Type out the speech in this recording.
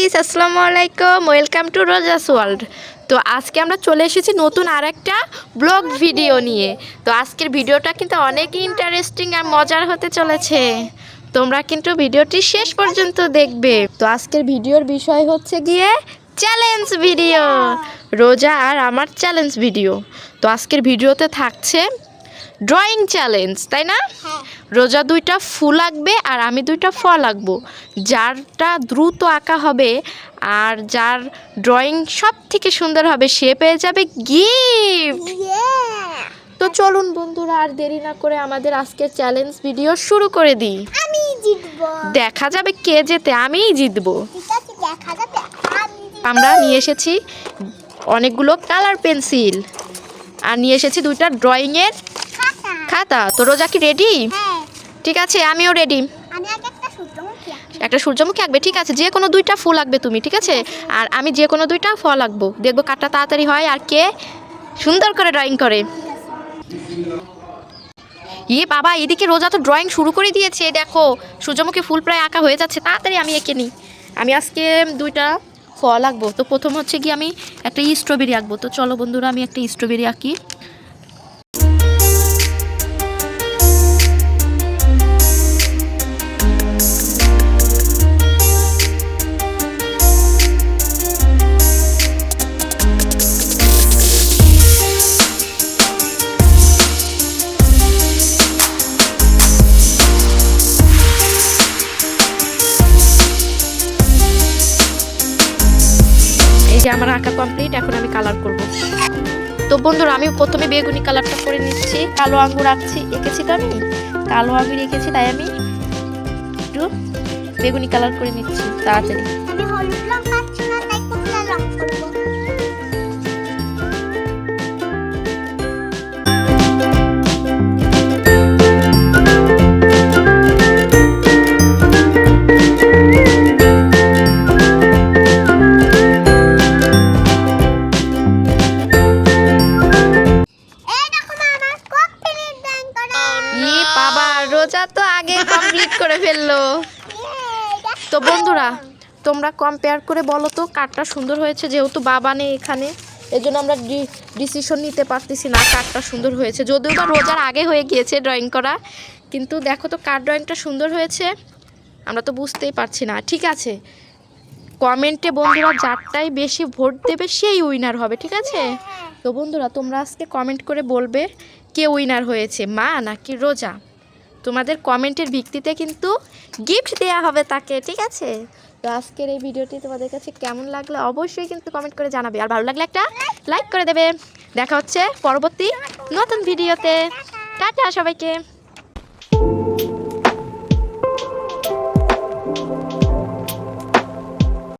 Guys, আসসালামু আলাইকুম, welcome to রোজাস world. তো আজকে আমরা চলে এসেছি নতুন আরেকটা ব্লগ ভিডিও নিয়ে। তো আজকের ভিডিওটা কিন্তু অনেক ইন্টারেস্টিং আর মজার হতে চলেছে। তোমরা কিন্তু ভিডিওটি শেষ পর্যন্ত দেখবে। তো আজকের ভিডিওর বিষয় হচ্ছে গিয়ে চ্যালেঞ্জ ভিডিও, রোজা আর আমার চ্যালেঞ্জ ভিডিও। তো আজকের ভিডিওতে থাকছে ড্রয়িং চ্যালেঞ্জ, তাই না? রোজা দুইটা ফুল আঁকবে আর আমি দুইটা ফল আঁকবো। যারটা দ্রুত আঁকা হবে আর যার ড্রয়িং সব থেকে সুন্দর হবে সে পেয়ে যাবে গিফট। তো চলুন বন্ধুরা, আর দেরি না করে আমাদের আজকের চ্যালেঞ্জ ভিডিও শুরু করে দিই। আমি জিতবো। দেখা যাবে কে জেতে, আমিই জিতবো। ঠিক আছে, দেখা যাবে। আমরা নিয়ে এসেছি অনেকগুলো কালার পেন্সিল আর নিয়ে এসেছি দুইটা ড্রয়িংয়ের খাতা। তো রোজা কি রেডি? হ্যাঁ, ঠিক আছে, আমিও রেডি। আমি আগে একটা সূর্যমুখী আঁকবো। একটা সূর্যমুখী আঁকবে, ঠিক আছে। যে কোনো দুইটা ফুল আঁকবে তুমি, ঠিক আছে। আর আমি যে কোনো দুইটা ফল আঁকবো, দেখবো কাটটা তাড়াতাড়ি হয় আর কে সুন্দর করে ড্রয়িং করে। বাবা, এদিকে রোজা তো ড্রয়িং শুরু করে দিয়েছে। দেখো সূর্যমুখী ফুল প্রায় আঁকা হয়ে যাচ্ছে, তাড়াতাড়ি আমি এঁকে নিই। আমি আজকে দুইটা ফল আঁকবো। তো প্রথম হচ্ছে কি আমি একটা স্ট্রবেরি আঁকবো। তো চলো বন্ধুরা, আমি একটা স্ট্রবেরি আঁকি। আমার আঁকা কমপ্লিট, এখন আমি কালার করব। তো বন্ধুরা, আমি প্রথমে বেগুনি কালারটা করে নিচ্ছি। কালো আঙ্গুর এঁকেছি, তো আমি কালো আঙ্গুর এঁকেছি, তাই আমি একটু বেগুনি কালার করে নিচ্ছি তাড়াতাড়ি। আমি হলুদ রং পাচ্ছি না, তাই কোথায় রং করবো? বাবা, রোজা তো আগে কমপ্লিট করে ফেললো। তো বন্ধুরা, তোমরা কম্পেয়ার করে বলো তো কারটা সুন্দর হয়েছে। যেহেতু বাবা নেই এখানে, এই জন্য আমরা ডিসিশন নিতে পারতেছি না কারটা সুন্দর হয়েছে। যদিও বা রোজার আগে হয়ে গিয়েছে ড্রয়িং করা, কিন্তু দেখো তো কার ড্রয়িংটা সুন্দর হয়েছে আমরা তো বুঝতেই পারছি না। ঠিক আছে, কমেন্টে বন্ধুরা যারটাই বেশি ভোট দেবে সেই উইনার হবে, ঠিক আছে? তো বন্ধুরা, তোমরা আজকে কমেন্ট করে বলবে কে উইনার হয়েছে, মা নাকি রোজা। তোমাদের কমেন্টের ভিত্তিতে কিন্তু গিফট দেওয়া হবে তাকে, ঠিক আছে? তো আজকের এই ভিডিওটি তোমাদের কাছে কেমন লাগলো অবশ্যই কিন্তু কমেন্ট করে জানাবে। আর ভালো লাগলে একটা লাইক করে দেবে। দেখা হচ্ছে পরবর্তী নতুন ভিডিওতে। টাটা সবাইকে।